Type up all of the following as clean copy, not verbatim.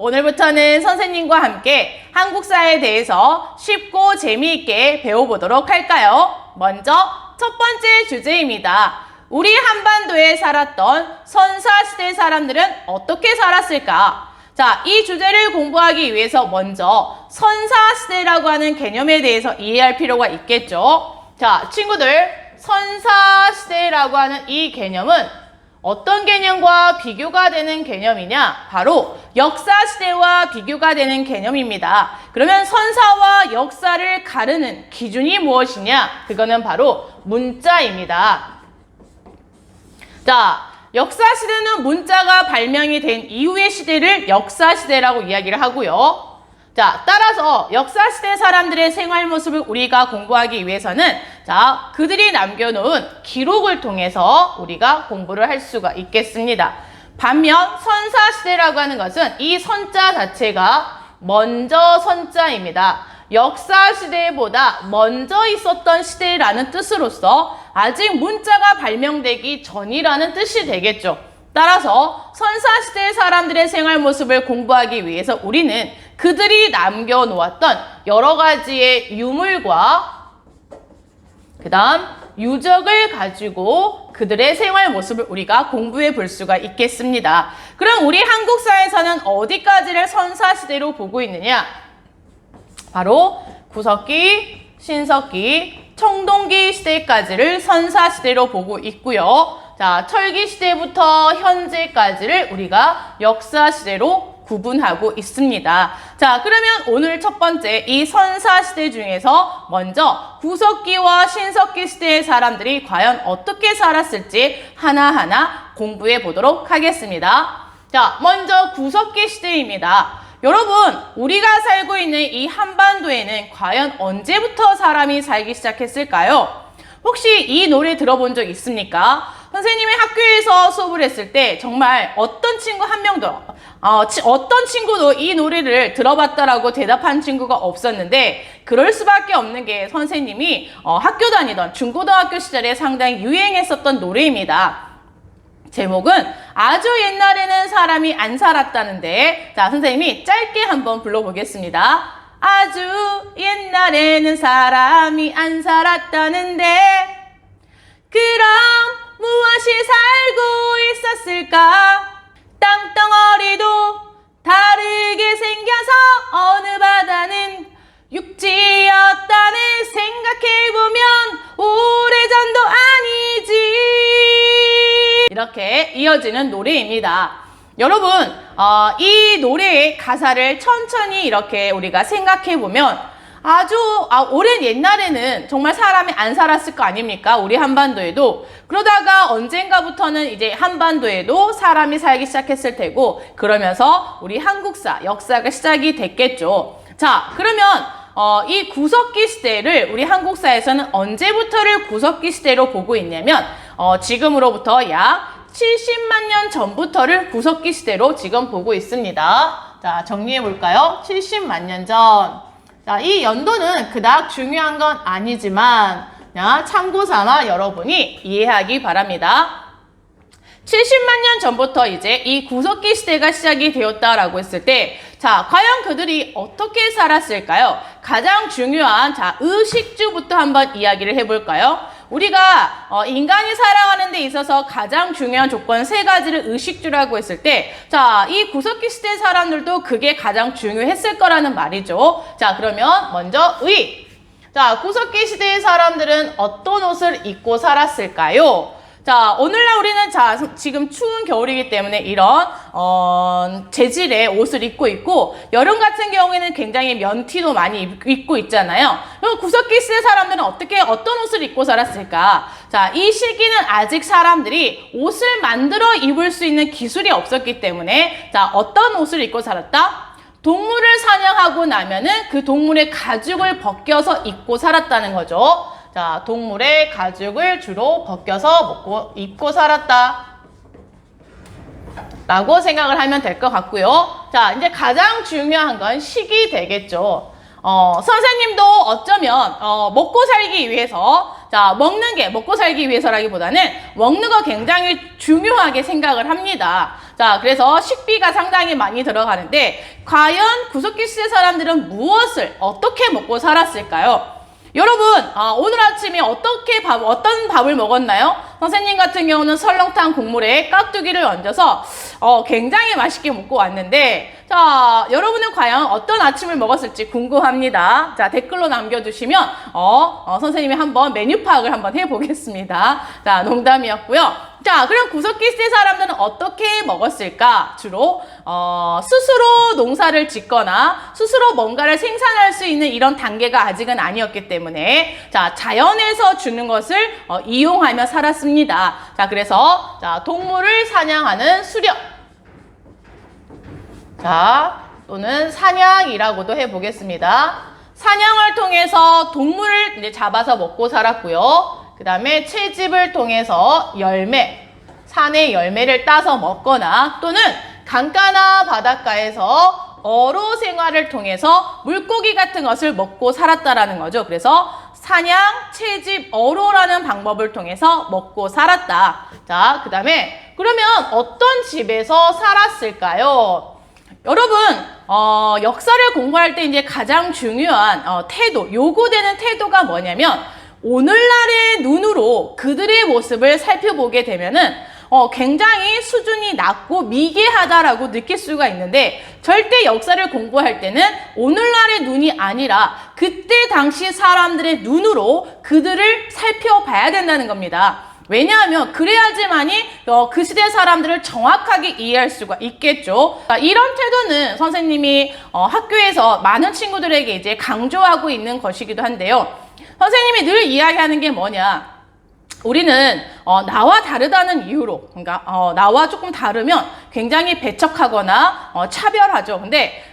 오늘부터는 선생님과 함께 한국사에 대해서 쉽고 재미있게 배워보도록 할까요? 먼저 첫 번째 주제입니다. 우리 한반도에 살았던 선사시대 사람들은 어떻게 살았을까? 자, 이 주제를 공부하기 위해서 먼저 선사시대라고 하는 개념에 대해서 이해할 필요가 있겠죠. 자, 친구들, 선사시대라고 하는 이 개념은 어떤 개념과 비교가 되는 개념이냐? 바로 역사시대와 비교가 되는 개념입니다. 그러면 선사와 역사를 가르는 기준이 무엇이냐? 그거는 바로 문자입니다. 자, 역사시대는 문자가 발명이 된 이후의 시대를 역사시대라고 이야기를 하고요. 자, 따라서 역사시대 사람들의 생활 모습을 우리가 공부하기 위해서는 자, 그들이 남겨놓은 기록을 통해서 우리가 공부를 할 수가 있겠습니다. 반면 선사시대라고 하는 것은 이 선자 자체가 먼저 선자입니다. 역사시대보다 먼저 있었던 시대라는 뜻으로서 아직 문자가 발명되기 전이라는 뜻이 되겠죠. 따라서 선사시대 사람들의 생활 모습을 공부하기 위해서 우리는 그들이 남겨놓았던 여러 가지의 유물과 그 다음 유적을 가지고 그들의 생활 모습을 우리가 공부해 볼 수가 있겠습니다. 그럼 우리 한국사에서는 어디까지를 선사시대로 보고 있느냐? 바로 구석기, 신석기, 청동기 시대까지를 선사시대로 보고 있고요. 자, 철기 시대부터 현재까지를 우리가 역사시대로 구분하고 있습니다. 자, 그러면 오늘 첫 번째 이 선사시대 중에서 먼저 구석기와 신석기 시대의 사람들이 과연 어떻게 살았을지 하나하나 공부해 보도록 하겠습니다. 자, 먼저 구석기 시대입니다. 여러분, 우리가 살고 있는 이 한반도에는 과연 언제부터 사람이 살기 시작했을까요? 혹시 이 노래 들어본 적 있습니까? 선생님이 학교에서 수업을 했을 때 정말 어떤 친구 한 명도 어떤 친구도 이 노래를 들어봤다라고 대답한 친구가 없었는데 그럴 수밖에 없는 게 선생님이 학교 다니던 중고등학교 시절에 상당히 유행했었던 노래입니다. 제목은 아주 옛날에는 사람이 안 살았다는데 자, 선생님이 짧게 한번 불러보겠습니다. 아주 옛날에는 사람이 안 살았다는데 그럼 무엇이 살고 있었을까? 땅덩어리도 다르게 생겨서 어느 바다는 육지였다네 생각해보면 오래전도 아니지. 이렇게 이어지는 노래입니다. 여러분, 이 노래의 가사를 천천히 이렇게 우리가 생각해보면 아주 오랜 옛날에는 정말 사람이 안 살았을 거 아닙니까? 우리 한반도에도. 그러다가 언젠가부터는 이제 한반도에도 사람이 살기 시작했을 테고 그러면서 우리 한국사, 역사가 시작이 됐겠죠. 자, 그러면 이 구석기 시대를 우리 한국사에서는 언제부터를 구석기 시대로 보고 있냐면 지금으로부터 약 70만 년 전부터를 구석기 시대로 지금 보고 있습니다. 자, 정리해 볼까요? 70만 년 전. 자, 이 연도는 그닥 중요한 건 아니지만 참고 삼아 여러분이 이해하기 바랍니다. 70만 년 전부터 이제 이 구석기 시대가 시작이 되었다라고 했을 때 자, 과연 그들이 어떻게 살았을까요? 가장 중요한 자, 의식주부터 한번 이야기를 해볼까요? 우리가 인간이 살아가는 데 있어서 가장 중요한 조건 세 가지를 의식주라고 했을 때 자, 이 구석기 시대 사람들도 그게 가장 중요했을 거라는 말이죠. 자, 그러면 먼저 자, 구석기 시대의 사람들은 어떤 옷을 입고 살았을까요? 자, 오늘날 우리는 지금 추운 겨울이기 때문에 이런 재질의 옷을 입고 있고 여름 같은 경우에는 굉장히 면티도 많이 입고 있잖아요. 그럼 구석기 시대 사람들은 어떤 옷을 입고 살았을까? 자, 이 시기는 아직 사람들이 옷을 만들어 입을 수 있는 기술이 없었기 때문에 자, 어떤 옷을 입고 살았다? 동물을 사냥하고 나면은 그 동물의 가죽을 벗겨서 입고 살았다는 거죠. 자, 동물의 가죽을 주로 벗겨서 입고 살았다 라고 생각을 하면 될 것 같고요. 자, 이제 가장 중요한 건 식이 되겠죠. 선생님도 어쩌면 먹고 살기 위해서 자, 먹고 살기 위해서라기보다는 먹는 거 굉장히 중요하게 생각을 합니다. 자, 그래서 식비가 상당히 많이 들어가는데 과연 구석기 시대 사람들은 무엇을 어떻게 먹고 살았을까요? 여러분, 오늘 아침에 어떤 밥을 먹었나요? 선생님 같은 경우는 설렁탕 국물에 깍두기를 얹어서 굉장히 맛있게 먹고 왔는데, 자, 여러분은 과연 어떤 아침을 먹었을지 궁금합니다. 자, 댓글로 남겨주시면 선생님이 한번 메뉴 파악을 한번 해보겠습니다. 자, 농담이었고요. 자, 그럼 구석기 시대 사람들은 어떻게 먹었을까? 주로 스스로 농사를 짓거나 스스로 뭔가를 생산할 수 있는 이런 단계가 아직은 아니었기 때문에 자, 자연에서 주는 것을 이용하며 살았습니다. 자, 그래서 자, 동물을 사냥하는 수렵. 자, 또는 사냥이라고도 해보겠습니다. 사냥을 통해서 동물을 이제 잡아서 먹고 살았고요. 그 다음에 채집을 통해서 열매, 산의 열매를 따서 먹거나 또는 강가나 바닷가에서 어로 생활을 통해서 물고기 같은 것을 먹고 살았다라는 거죠. 그래서 사냥, 채집, 어로라는 방법을 통해서 먹고 살았다. 자, 그 다음에 그러면 어떤 집에서 살았을까요? 여러분, 역사를 공부할 때 이제 가장 중요한 태도, 요구되는 태도가 뭐냐면 오늘날의 눈으로 그들의 모습을 살펴보게 되면은 굉장히 수준이 낮고 미개하다라고 느낄 수가 있는데 절대 역사를 공부할 때는 오늘날의 눈이 아니라 그때 당시 사람들의 눈으로 그들을 살펴봐야 된다는 겁니다. 왜냐하면 그래야지만이 그 시대 사람들을 정확하게 이해할 수가 있겠죠. 이런 태도는 선생님이 학교에서 많은 친구들에게 이제 강조하고 있는 것이기도 한데요. 선생님이 늘 이야기하는 게 뭐냐? 우리는 나와 다르다는 이유로, 그러니까 나와 조금 다르면 굉장히 배척하거나 차별하죠. 근데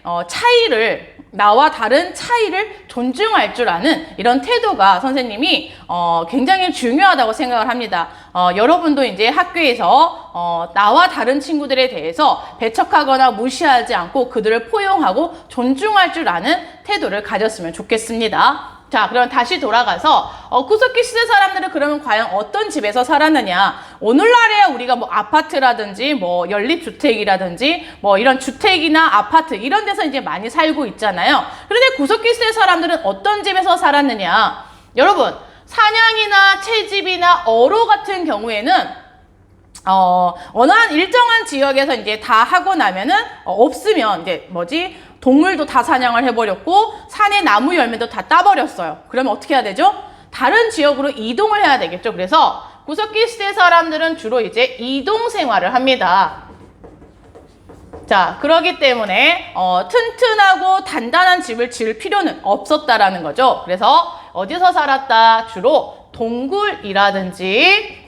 나와 다른 차이를 존중할 줄 아는 이런 태도가 선생님이 굉장히 중요하다고 생각을 합니다. 여러분도 이제 학교에서 나와 다른 친구들에 대해서 배척하거나 무시하지 않고 그들을 포용하고 존중할 줄 아는 태도를 가졌으면 좋겠습니다. 자, 그럼 다시 돌아가서 구석기 시대 사람들은 그러면 과연 어떤 집에서 살았느냐? 오늘날에 우리가 뭐 아파트라든지 뭐 연립주택이라든지 뭐 이런 주택이나 아파트 이런 데서 이제 많이 살고 있잖아요. 그런데 구석기 시대 사람들은 어떤 집에서 살았느냐? 여러분, 사냥이나 채집이나 어로 같은 경우에는 어느 한 일정한 지역에서 이제 다 하고 나면은 없으면 이제 동물도 다 사냥을 해버렸고 산의 나무 열매도 다 따버렸어요. 그러면 어떻게 해야 되죠? 다른 지역으로 이동을 해야 되겠죠. 그래서 구석기 시대 사람들은 주로 이제 이동 생활을 합니다. 자, 그러기 때문에 튼튼하고 단단한 집을 지을 필요는 없었다라는 거죠. 그래서 어디서 살았다? 주로 동굴이라든지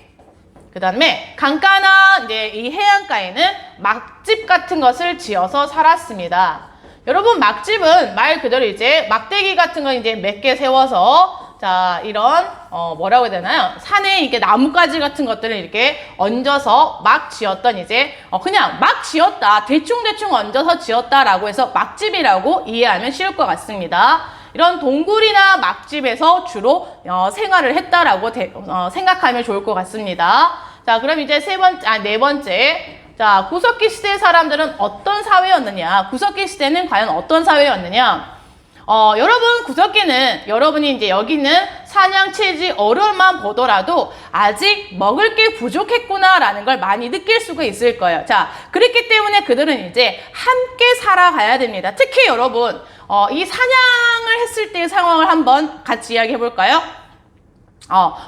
그 다음에 강가나 이제 이 해안가에는 막집 같은 것을 지어서 살았습니다. 여러분, 막집은 말 그대로 이제 막대기 같은 거 이제 몇 개 세워서 자, 이런 뭐라고 해야 되나요? 산에 이게 나뭇가지 같은 것들을 이렇게 얹어서 막 지었던 이제 그냥 막 지었다, 대충대충 얹어서 지었다라고 해서 막집이라고 이해하면 쉬울 것 같습니다. 이런 동굴이나 막집에서 주로 생활을 했다라고 생각하면 좋을 것 같습니다. 자, 그럼 이제 네 번째. 자, 구석기 시대 사람들은 어떤 사회였느냐? 구석기 시대는 과연 어떤 사회였느냐? 여러분, 구석기는 여러분이 이제 여기는 사냥, 채집, 어로만 보더라도 아직 먹을 게 부족했구나라는 걸 많이 느낄 수가 있을 거예요. 자, 그렇기 때문에 그들은 이제 함께 살아가야 됩니다. 특히 여러분, 이 사냥을 했을 때의 상황을 한번 같이 이야기해 볼까요?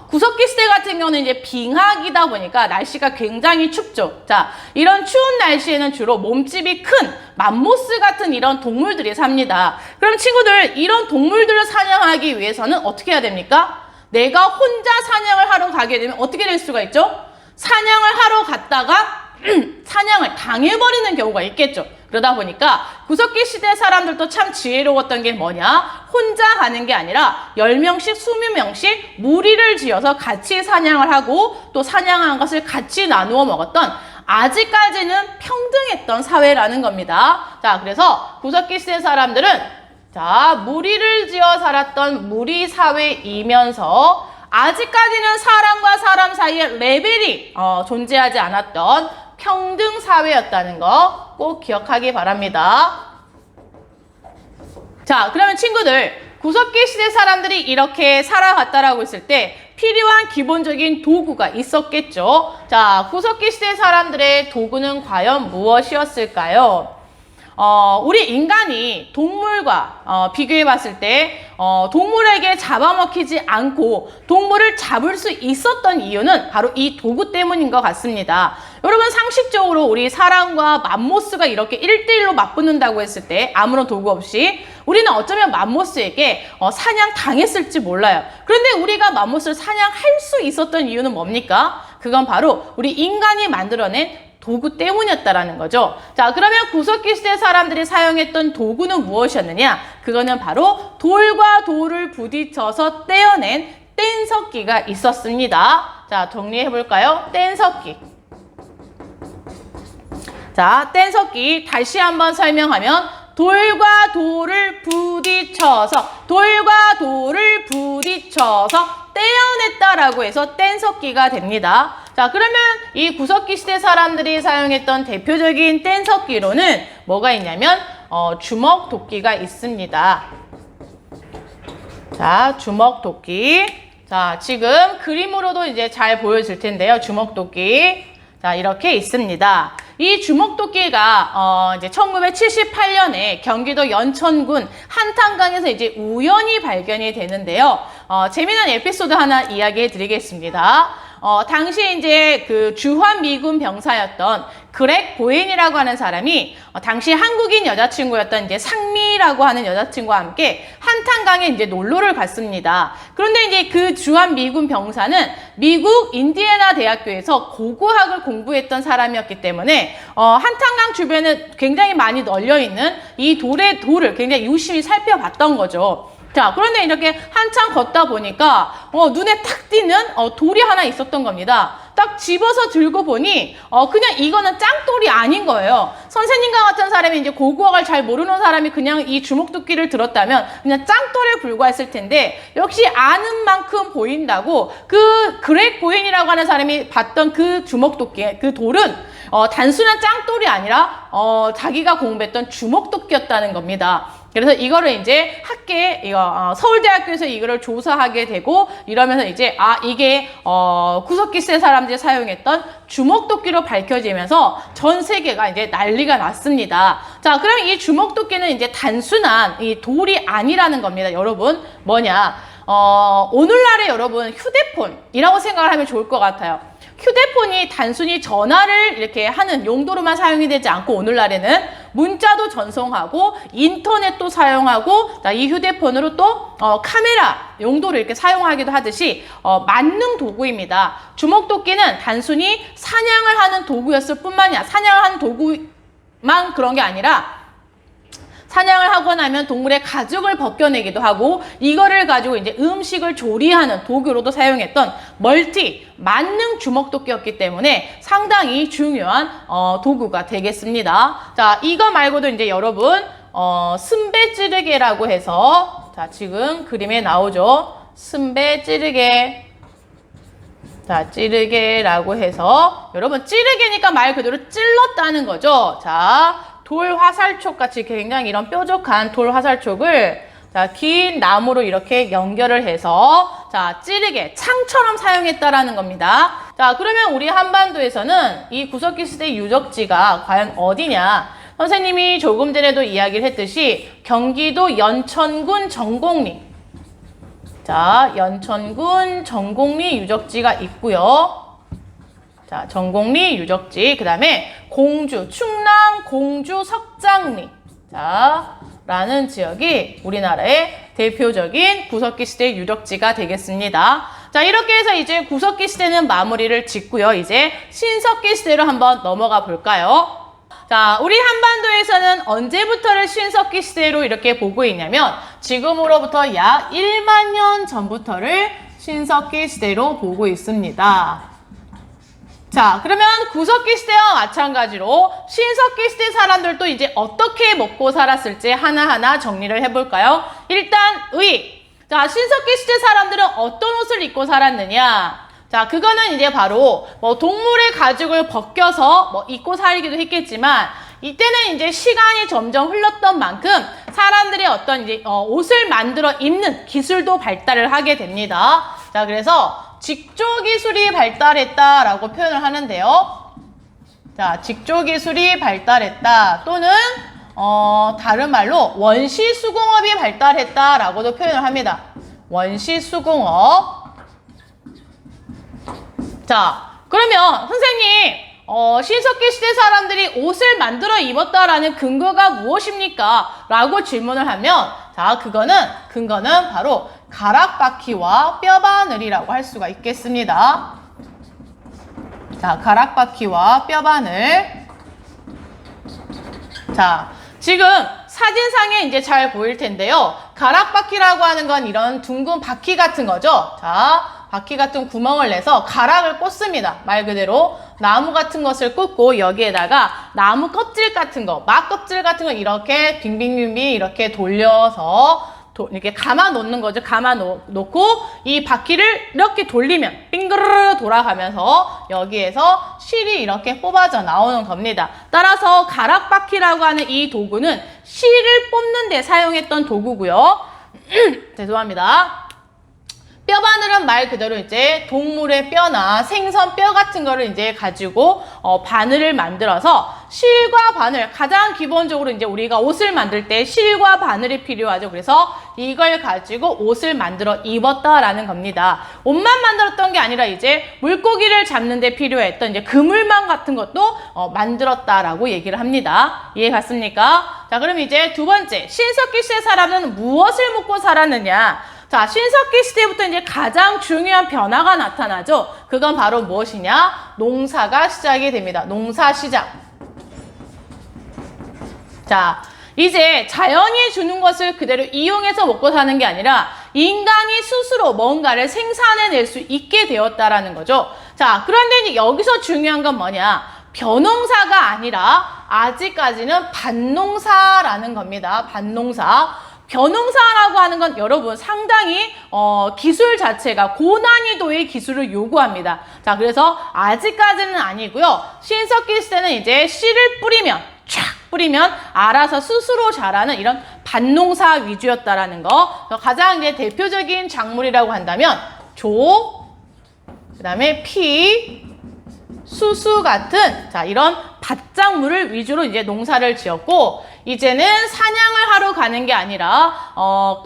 구석기 시대 같은 경우는 이제 빙하기다 보니까 날씨가 굉장히 춥죠. 자, 이런 추운 날씨에는 주로 몸집이 큰 맘모스 같은 이런 동물들이 삽니다. 그럼 친구들, 이런 동물들을 사냥하기 위해서는 어떻게 해야 됩니까? 내가 혼자 사냥을 하러 가게 되면 어떻게 될 수가 있죠? 사냥을 하러 갔다가 사냥을 당해버리는 경우가 있겠죠. 그러다 보니까 구석기 시대 사람들도 참 지혜로웠던 게 뭐냐? 혼자 가는 게 아니라 10명씩 20명씩 무리를 지어서 같이 사냥을 하고 또 사냥한 것을 같이 나누어 먹었던 아직까지는 평등했던 사회라는 겁니다. 자, 그래서 구석기 시대 사람들은 자, 무리를 지어 살았던 무리 사회이면서 아직까지는 사람과 사람 사이에 레벨이 존재하지 않았던 평등 사회였다는 거 꼭 기억하기 바랍니다. 자, 그러면 친구들, 구석기 시대 사람들이 이렇게 살아갔다라고 했을 때 필요한 기본적인 도구가 있었겠죠. 자, 구석기 시대 사람들의 도구는 과연 무엇이었을까요? 우리 인간이 동물과 비교해 봤을 때 동물에게 잡아먹히지 않고 동물을 잡을 수 있었던 이유는 바로 이 도구 때문인 것 같습니다. 여러분, 상식적으로 우리 사람과 맘모스가 이렇게 1대1로 맞붙는다고 했을 때 아무런 도구 없이 우리는 어쩌면 맘모스에게 사냥 당했을지 몰라요. 그런데 우리가 맘모스를 사냥할 수 있었던 이유는 뭡니까? 그건 바로 우리 인간이 만들어낸 도구 때문이었다라는 거죠. 자, 그러면 구석기 시대 사람들이 사용했던 도구는 무엇이었느냐? 그거는 바로 돌과 돌을 부딪혀서 떼어낸 뗀석기가 있었습니다. 자, 정리해 볼까요? 뗀석기. 자, 뗀석기 다시 한번 설명하면 돌과 돌을 부딪혀서 떼어냈다라고 해서 뗀석기가 됩니다. 자, 그러면 이 구석기 시대 사람들이 사용했던 대표적인 뗀석기로는 뭐가 있냐면 주먹도끼가 있습니다. 자, 주먹도끼. 자, 지금 그림으로도 이제 잘 보여질 텐데요. 주먹도끼. 자, 이렇게 있습니다. 이 주먹도끼가 이제 1978년에 경기도 연천군 한탄강에서 이제 우연히 발견이 되는데요. 재미난 에피소드 하나 이야기해 드리겠습니다. 당시에 이제 그 주한미군 병사였던 그렉 보웬이라고 하는 사람이 당시 한국인 여자친구였던 이제 상미라고 하는 여자친구와 함께 한탄강에 이제 놀러를 갔습니다. 그런데 이제 그 주한미군 병사는 미국 인디애나 대학교에서 고고학을 공부했던 사람이었기 때문에 한탄강 주변에 굉장히 많이 널려있는 이 돌을 굉장히 유심히 살펴봤던 거죠. 자, 그런데 이렇게 한참 걷다 보니까 눈에 탁 띄는 돌이 하나 있었던 겁니다. 딱 집어서 들고 보니 그냥 이거는 짱돌이 아닌 거예요. 선생님과 같은 사람이 이제 고고학을 잘 모르는 사람이 그냥 이 주먹도끼를 들었다면 그냥 짱돌에 불과했을 텐데 역시 아는 만큼 보인다고 그 그렉 보웬이라고 하는 사람이 봤던 그 주먹도끼, 그 돌은 단순한 짱돌이 아니라 자기가 공부했던 주먹도끼였다는 겁니다. 그래서 이거를 이제 학계에 서울대학교에서 이거를 조사하게 되고 이러면서 이제 이게 구석기 시대 사람들이 사용했던 주먹도끼로 밝혀지면서 전 세계가 이제 난리가 났습니다. 자, 그럼 이 주먹도끼는 이제 단순한 이 돌이 아니라는 겁니다. 여러분, 뭐냐? 오늘날에 여러분 휴대폰이라고 생각을 하면 좋을 것 같아요. 휴대폰이 단순히 전화를 이렇게 하는 용도로만 사용이 되지 않고 오늘날에는 문자도 전송하고 인터넷도 사용하고 이 휴대폰으로 또 카메라 용도로 이렇게 사용하기도 하듯이 만능 도구입니다. 주먹도끼는 단순히 사냥을 하는 도구였을 뿐만이 아니라 사냥을 하는 도구만 그런 게 아니라 사냥을 하고 나면 동물의 가죽을 벗겨내기도 하고 이거를 가지고 이제 음식을 조리하는 도구로도 사용했던 만능 주먹도끼였기 때문에 상당히 중요한 도구가 되겠습니다. 자, 이거 말고도 이제 여러분 승배찌르개라고 해서 자, 지금 그림에 나오죠. 승배찌르개. 자, 찌르개라고 해서 여러분 찌르개니까 말 그대로 찔렀다는 거죠. 자, 돌 화살촉 같이 굉장히 이런 뾰족한 돌 화살촉을 자, 긴 나무로 이렇게 연결을 해서 자, 찌르개, 창처럼 사용했다라는 겁니다. 자, 그러면 우리 한반도에서는 이 구석기 시대 유적지가 과연 어디냐? 선생님이 조금 전에도 이야기를 했듯이 경기도 연천군 정곡리. 자, 연천군 정곡리 유적지가 있고요. 자, 정곡리 유적지, 그 다음에 충남 공주 석장리. 자, 라는 지역이 우리나라의 대표적인 구석기 시대 유적지가 되겠습니다. 자, 이렇게 해서 이제 구석기 시대는 마무리를 짓고요. 이제 신석기 시대로 한번 넘어가 볼까요? 자, 우리 한반도에서는 언제부터를 신석기 시대로 이렇게 보고 있냐면 지금으로부터 약 1만 년 전부터를 신석기 시대로 보고 있습니다. 자, 그러면 구석기 시대와 마찬가지로 신석기 시대 사람들도 이제 어떻게 먹고 살았을지 하나하나 정리를 해볼까요? 일단 자, 신석기 시대 사람들은 어떤 옷을 입고 살았느냐? 자, 그거는 이제 바로 뭐 동물의 가죽을 벗겨서 뭐 입고 살기도 했겠지만 이때는 이제 시간이 점점 흘렀던 만큼 사람들의 어떤 이제 옷을 만들어 입는 기술도 발달을 하게 됩니다. 자, 그래서 직조 기술이 발달했다라고 표현을 하는데요. 자, 직조 기술이 발달했다 또는 다른 말로 원시 수공업이 발달했다라고도 표현을 합니다. 원시 수공업. 자, 그러면 선생님, 신석기 시대 사람들이 옷을 만들어 입었다라는 근거가 무엇입니까? 라고 질문을 하면, 자, 근거는 바로 가락바퀴와 뼈바늘이라고 할 수가 있겠습니다. 자, 가락바퀴와 뼈바늘. 자, 지금 사진상에 이제 잘 보일 텐데요. 가락바퀴라고 하는 건 이런 둥근 바퀴 같은 거죠. 자, 바퀴 같은 구멍을 내서 가락을 꽂습니다. 말 그대로 나무 같은 것을 꽂고 여기에다가 나무 껍질 같은 거, 막 껍질 같은 거 이렇게 빙빙빙빙 이렇게 돌려서 이렇게 감아 놓는 거죠. 감아 놓고 이 바퀴를 이렇게 돌리면 빙그르르 돌아가면서 여기에서 실이 이렇게 뽑아져 나오는 겁니다. 따라서 가락바퀴라고 하는 이 도구는 실을 뽑는 데 사용했던 도구고요. 죄송합니다. 뼈바늘은 말 그대로 이제 동물의 뼈나 생선 뼈 같은 거를 이제 가지고 바늘을 만들어서 실과 바늘, 가장 기본적으로 이제 우리가 옷을 만들 때 실과 바늘이 필요하죠. 그래서 이걸 가지고 옷을 만들어 입었다라는 겁니다. 옷만 만들었던 게 아니라 이제 물고기를 잡는 데 필요했던 이제 그물망 같은 것도 만들었다라고 얘기를 합니다. 이해 갔습니까? 자, 그럼 이제 두 번째, 신석기 시대 사람은 무엇을 먹고 살았느냐? 자, 신석기 시대부터 이제 가장 중요한 변화가 나타나죠. 그건 바로 무엇이냐? 농사가 시작이 됩니다. 농사 시작. 자, 이제 자연이 주는 것을 그대로 이용해서 먹고 사는 게 아니라 인간이 스스로 뭔가를 생산해낼 수 있게 되었다라는 거죠. 자, 그런데 이제 여기서 중요한 건 뭐냐? 벼농사가 아니라 아직까지는 밭농사라는 겁니다. 밭농사. 벼농사라고 하는 건 여러분 상당히 기술 자체가 고난이도의 기술을 요구합니다. 자, 그래서 아직까지는 아니고요. 신석기 시대는 이제 씨를 뿌리면 쫙 뿌리면 알아서 스스로 자라는 이런 밭농사 위주였다라는 거. 가장 이제 대표적인 작물이라고 한다면 조, 그다음에 피, 수수 같은 자 이런 밭작물을 위주로 이제 농사를 지었고 이제는 사냥을 하러 가는 게 아니라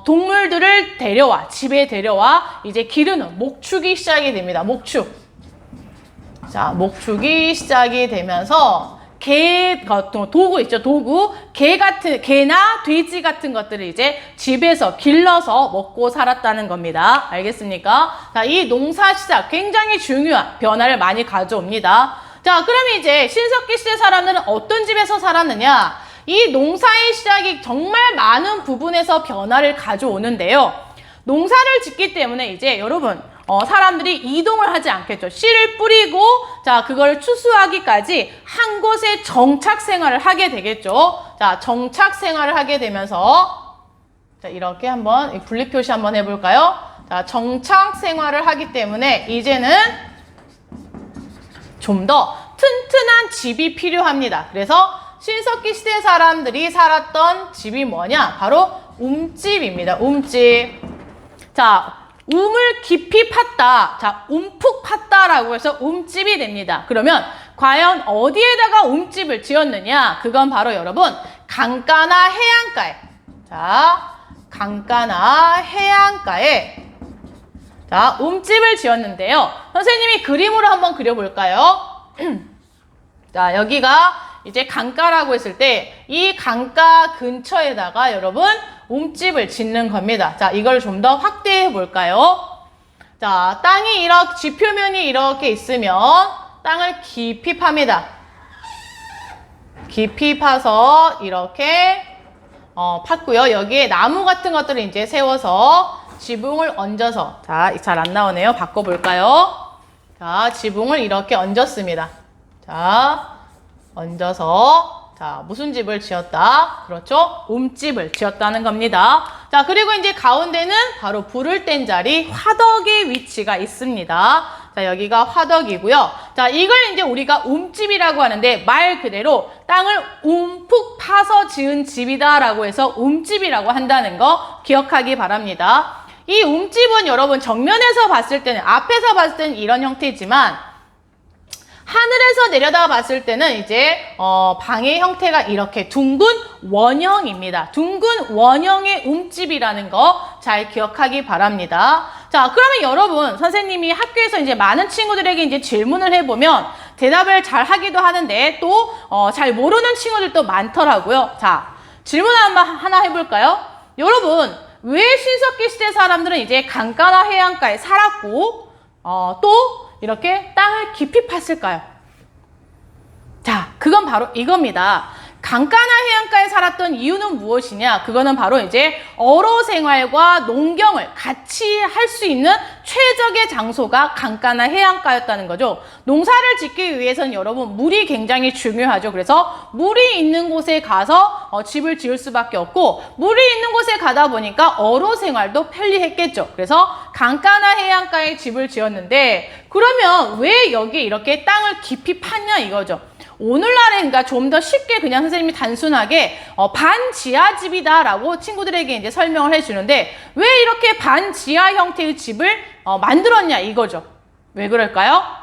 동물들을 데려와 집에 데려와 이제 기르는 목축이 시작이 됩니다. 목축. 자, 목축이 시작이 되면서 도구 있죠. 도구. 개나 돼지 같은 것들을 이제 집에서 길러서 먹고 살았다는 겁니다. 알겠습니까? 자, 이 농사 시작 굉장히 중요한 변화를 많이 가져옵니다. 자, 그럼 이제 신석기 시대 사람들은 어떤 집에서 살았느냐? 이 농사의 시작이 정말 많은 부분에서 변화를 가져오는데요. 농사를 짓기 때문에 이제 여러분 사람들이 이동을 하지 않겠죠. 씨를 뿌리고 자 그걸 추수하기까지 한 곳에 정착 생활을 하게 되겠죠. 자, 정착 생활을 하게 되면서 자 이렇게 한번 분리 표시 한번 해볼까요? 자, 정착 생활을 하기 때문에 이제는 좀 더 튼튼한 집이 필요합니다. 그래서 신석기 시대 사람들이 살았던 집이 뭐냐? 바로 움집입니다. 움집. 자, 움을 깊이 팠다. 자, 움푹 팠다라고 해서 움집이 됩니다. 그러면 과연 어디에다가 움집을 지었느냐? 그건 바로 여러분 강가나 해안가에. 자, 강가나 해안가에 자, 움집을 지었는데요. 선생님이 그림으로 한번 그려볼까요? 자, 여기가 이제 강가라고 했을 때 이 강가 근처에다가 여러분 움집을 짓는 겁니다. 자, 이걸 좀 더 확대해 볼까요? 자, 땅이 이렇게 지표면이 이렇게 있으면 땅을 깊이 팝니다. 깊이 파서 이렇게 팠고요. 여기에 나무 같은 것들을 이제 세워서 지붕을 얹어서 자, 잘 안 나오네요. 바꿔볼까요? 자, 지붕을 이렇게 얹었습니다. 자, 얹어서 자, 무슨 집을 지었다? 그렇죠? 움집을 지었다는 겁니다. 자, 그리고 이제 가운데는 바로 불을 뗀 자리 화덕의 위치가 있습니다. 자, 여기가 화덕이고요. 자, 이걸 이제 우리가 움집이라고 하는데 말 그대로 땅을 움푹 파서 지은 집이다라고 해서 움집이라고 한다는 거 기억하기 바랍니다. 이 움집은 여러분 정면에서 봤을 때는, 앞에서 봤을 때는 이런 형태지만 하늘에서 내려다 봤을 때는 이제 방의 형태가 이렇게 둥근 원형입니다. 둥근 원형의 움집이라는 거 잘 기억하기 바랍니다. 자, 그러면 여러분, 선생님이 학교에서 이제 많은 친구들에게 이제 질문을 해보면 대답을 잘 하기도 하는데 또 잘 모르는 친구들도 많더라고요. 자, 질문 하나 해볼까요? 여러분, 왜 신석기 시대 사람들은 이제 강가나 해안가에 살았고 또 이렇게 땅을 깊이 팠을까요? 자, 그건 바로 이겁니다. 강가나 해안가에 살았던 이유는 무엇이냐? 그거는 바로 이제 어로 생활과 농경을 같이 할 수 있는 최적의 장소가 강가나 해안가였다는 거죠. 농사를 짓기 위해서는 여러분 물이 굉장히 중요하죠. 그래서 물이 있는 곳에 가서 집을 지을 수밖에 없고, 물이 있는 곳에 가다 보니까 어로 생활도 편리했겠죠. 그래서 강가나 해안가에 집을 지었는데, 그러면 왜 여기 이렇게 땅을 깊이 팠냐 이거죠. 오늘날에 그러니까 좀 더 쉽게 그냥 선생님이 단순하게 반지하집이다라고 친구들에게 이제 설명을 해주는데, 왜 이렇게 반지하 형태의 집을 만들었냐 이거죠. 왜 그럴까요?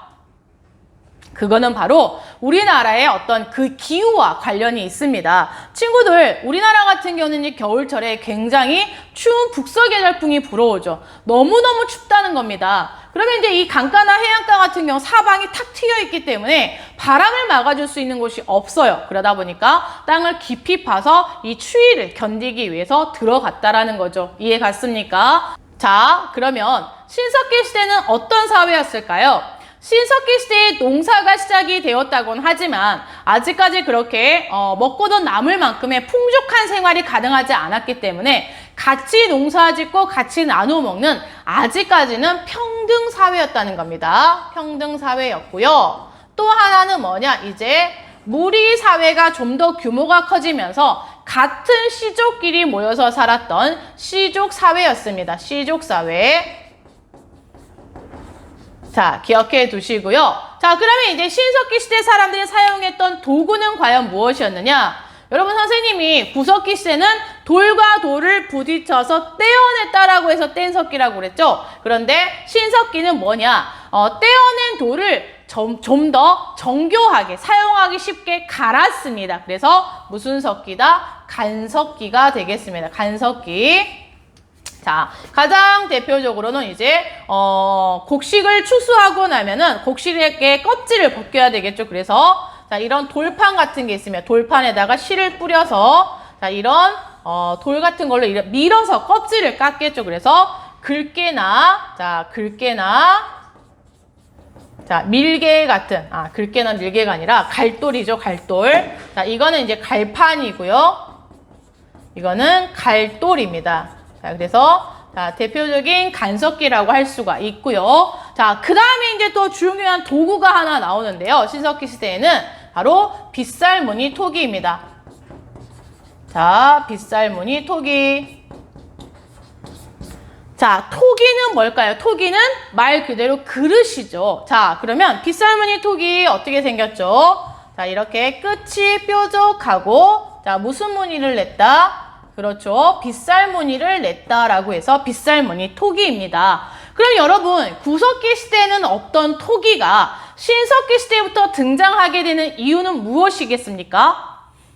그거는 바로 우리나라의 어떤 그 기후와 관련이 있습니다. 친구들, 우리나라 같은 경우는 겨울철에 굉장히 추운 북서계절풍이 불어오죠. 너무너무 춥다는 겁니다. 그러면 이제 이 강가나 해안가 같은 경우 사방이 탁 트여 있기 때문에 바람을 막아줄 수 있는 곳이 없어요. 그러다 보니까 땅을 깊이 파서 이 추위를 견디기 위해서 들어갔다라는 거죠. 이해 갔습니까? 자, 그러면 신석기 시대는 어떤 사회였을까요? 신석기 시대에 농사가 시작이 되었다곤 하지만 아직까지 그렇게 먹고도 남을 만큼의 풍족한 생활이 가능하지 않았기 때문에 같이 농사짓고 같이 나눠 먹는 아직까지는 평등 사회였다는 겁니다. 평등 사회였고요. 또 하나는 뭐냐? 이제 무리 사회가 좀 더 규모가 커지면서 같은 시족끼리 모여서 살았던 시족 사회였습니다. 시족 사회. 자, 기억해 두시고요. 자, 그러면 이제 신석기 시대 사람들이 사용했던 도구는 과연 무엇이었느냐? 여러분, 선생님이 구석기 시대는 돌과 돌을 부딪혀서 떼어냈다라고 해서 뗀석기라고 그랬죠? 그런데 신석기는 뭐냐? 떼어낸 돌을 좀 더 정교하게 사용하기 쉽게 갈았습니다. 그래서 무슨 석기다? 간석기가 되겠습니다. 간석기. 자, 가장 대표적으로는 이제 곡식을 추수하고 나면은 곡식의 껍질을 벗겨야 되겠죠. 그래서 자, 이런 돌판 같은 게 있으면 돌판에다가 실을 뿌려서 자, 이런 돌 같은 걸로 밀어서 껍질을 깎겠죠. 그래서 긁게나 자, 밀개 같은, 긁게나 밀개가 아니라 갈돌이죠. 갈돌. 자, 이거는 이제 갈판이고요. 이거는 갈돌입니다. 자, 그래서 자, 대표적인 간석기라고 할 수가 있고요. 자, 그 다음에 이제 또 중요한 도구가 하나 나오는데요. 신석기 시대에는 바로 빗살무늬 토기입니다. 자, 빗살무늬 토기. 자, 토기는 뭘까요? 토기는 말 그대로 그릇이죠. 자, 그러면 빗살무늬 토기 어떻게 생겼죠? 자, 이렇게 끝이 뾰족하고, 자, 무슨 무늬를 냈다? 그렇죠. 빗살무늬를 냈다라고 해서 빗살무늬 토기입니다. 그럼 여러분, 구석기 시대에는 없던 토기가 신석기 시대부터 등장하게 되는 이유는 무엇이겠습니까?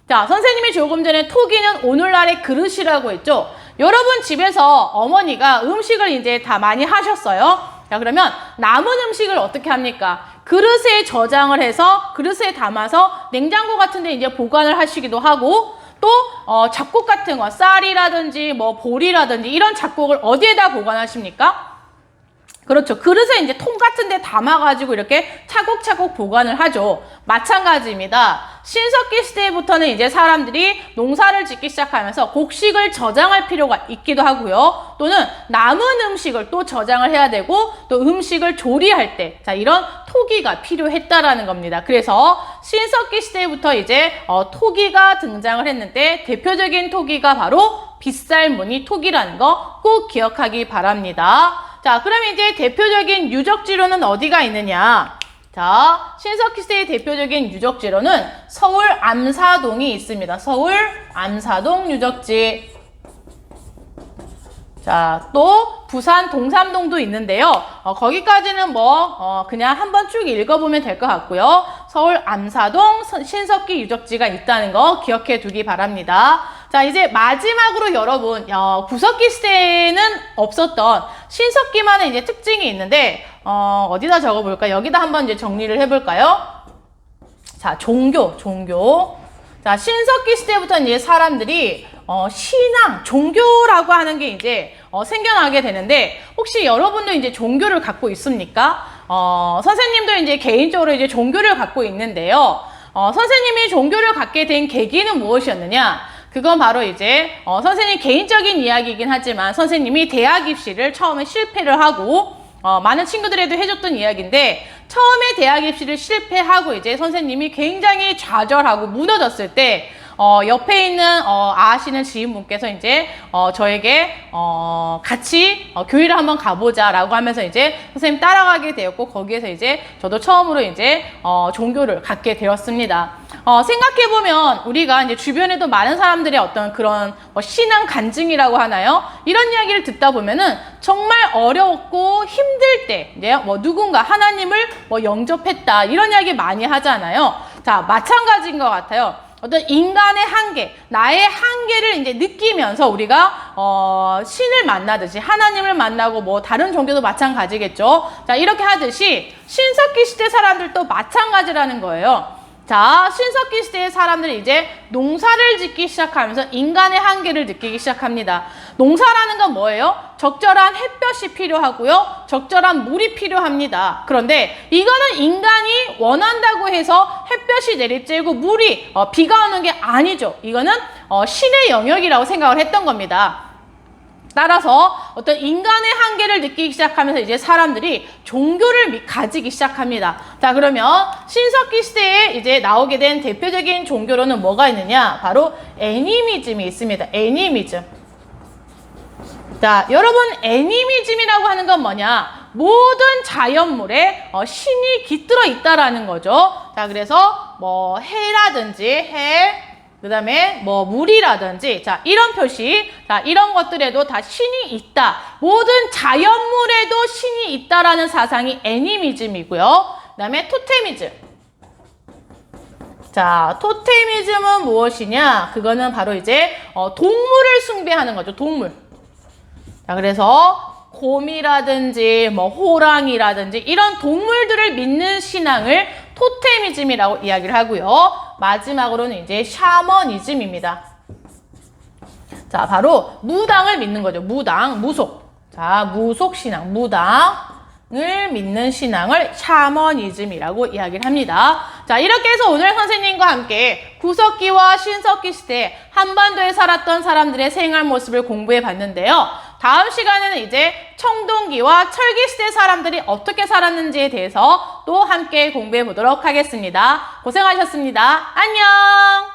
자, 선생님이 조금 전에 토기는 오늘날의 그릇이라고 했죠. 여러분 집에서 어머니가 음식을 이제 다 많이 하셨어요. 자, 그러면 남은 음식을 어떻게 합니까? 그릇에 저장을 해서 그릇에 담아서 냉장고 같은 데 이제 보관을 하시기도 하고, 또 잡곡 같은 거, 쌀이라든지 뭐 보리라든지 이런 잡곡을 어디에다 보관하십니까? 그렇죠. 그릇에 이제 통 같은 데 담아가지고 이렇게 차곡차곡 보관을 하죠. 마찬가지입니다. 신석기 시대부터는 이제 사람들이 농사를 짓기 시작하면서 곡식을 저장할 필요가 있기도 하고요. 또는 남은 음식을 또 저장을 해야 되고, 또 음식을 조리할 때, 자, 이런 토기가 필요했다라는 겁니다. 그래서 신석기 시대부터 이제 토기가 등장을 했는데, 대표적인 토기가 바로 빗살무늬 토기라는 거 꼭 기억하기 바랍니다. 자, 그럼 이제 대표적인 유적지로는 어디가 있느냐? 자, 신석기 시대의 대표적인 유적지로는 서울 암사동이 있습니다. 서울 암사동 유적지. 자, 또 부산 동삼동도 있는데요. 거기까지는 그냥 한번 쭉 읽어보면 될 것 같고요. 서울 암사동 신석기 유적지가 있다는 거 기억해 두기 바랍니다. 자, 이제 마지막으로 여러분, 구석기 시대에는 없었던 신석기만의 이제 특징이 있는데, 어디다 적어볼까? 여기다 한번 이제 정리를 해볼까요? 자, 종교. 자, 신석기 시대부터 이제 사람들이 신앙, 종교라고 하는 게 이제 생겨나게 되는데, 혹시 여러분도 이제 종교를 갖고 있습니까? 선생님도 이제 개인적으로 이제 종교를 갖고 있는데요. 선생님이 종교를 갖게 된 계기는 무엇이었느냐? 그건 바로 이제 선생님 개인적인 이야기이긴 하지만 선생님이 대학 입시를 처음에 실패를 하고 많은 친구들에도 해줬던 이야기인데, 처음에 대학 입시를 실패하고 이제 선생님이 굉장히 좌절하고 무너졌을 때 옆에 있는 아시는 지인분께서 이제 저에게 같이 교회를 한번 가보자라고 하면서 이제 선생님 따라가게 되었고, 거기에서 이제 저도 처음으로 이제 종교를 갖게 되었습니다. 생각해보면 우리가 이제 주변에도 많은 사람들의 어떤 그런 신앙 간증이라고 하나요? 이런 이야기를 듣다 보면은 정말 어려웠고 힘들 때 이제 누군가 하나님을 영접했다 이런 이야기 많이 하잖아요. 자, 마찬가지인 것 같아요. 어떤 인간의 한계, 나의 한계를 이제 느끼면서 우리가 신을 만나듯이 하나님을 만나고 다른 종교도 마찬가지겠죠. 자, 이렇게 하듯이 신석기 시대 사람들도 마찬가지라는 거예요. 자, 신석기 시대의 사람들이 이제 농사를 짓기 시작하면서 인간의 한계를 느끼기 시작합니다. 농사라는 건 뭐예요? 적절한 햇볕이 필요하고요. 적절한 물이 필요합니다. 그런데 이거는 인간이 원한다고 해서 햇볕이 내리쬐고 물이 비가 오는 게 아니죠. 이거는 신의 영역이라고 생각을 했던 겁니다. 따라서 어떤 인간의 한계를 느끼기 시작하면서 이제 사람들이 종교를 가지기 시작합니다. 자, 그러면 신석기 시대에 이제 나오게 된 대표적인 종교로는 뭐가 있느냐? 바로 애니미즘이 있습니다. 애니미즘. 자, 여러분, 애니미즘이라고 하는 건 뭐냐? 모든 자연물에 신이 깃들어 있다라는 거죠. 자, 그래서 해라든지 해, 그 다음에 물이라든지, 자, 이런 표시, 자, 이런 것들에도 다 신이 있다. 모든 자연물에도 신이 있다라는 사상이 애니미즘이고요. 그 다음에 토테미즘. 자, 토테미즘은 무엇이냐? 그거는 바로 이제 동물을 숭배하는 거죠. 동물. 자, 그래서 곰이라든지 호랑이라든지 이런 동물들을 믿는 신앙을 토테미즘이라고 이야기를 하고요. 마지막으로는 이제 샤머니즘입니다. 자, 바로 무당을 믿는 거죠. 무당, 무속. 자, 무속 신앙, 무당을 믿는 신앙을 샤머니즘이라고 이야기를 합니다. 자, 이렇게 해서 오늘 선생님과 함께 구석기와 신석기 시대 한반도에 살았던 사람들의 생활 모습을 공부해 봤는데요. 다음 시간에는 이제 청동기와 철기시대 사람들이 어떻게 살았는지에 대해서 또 함께 공부해 보도록 하겠습니다. 고생하셨습니다. 안녕!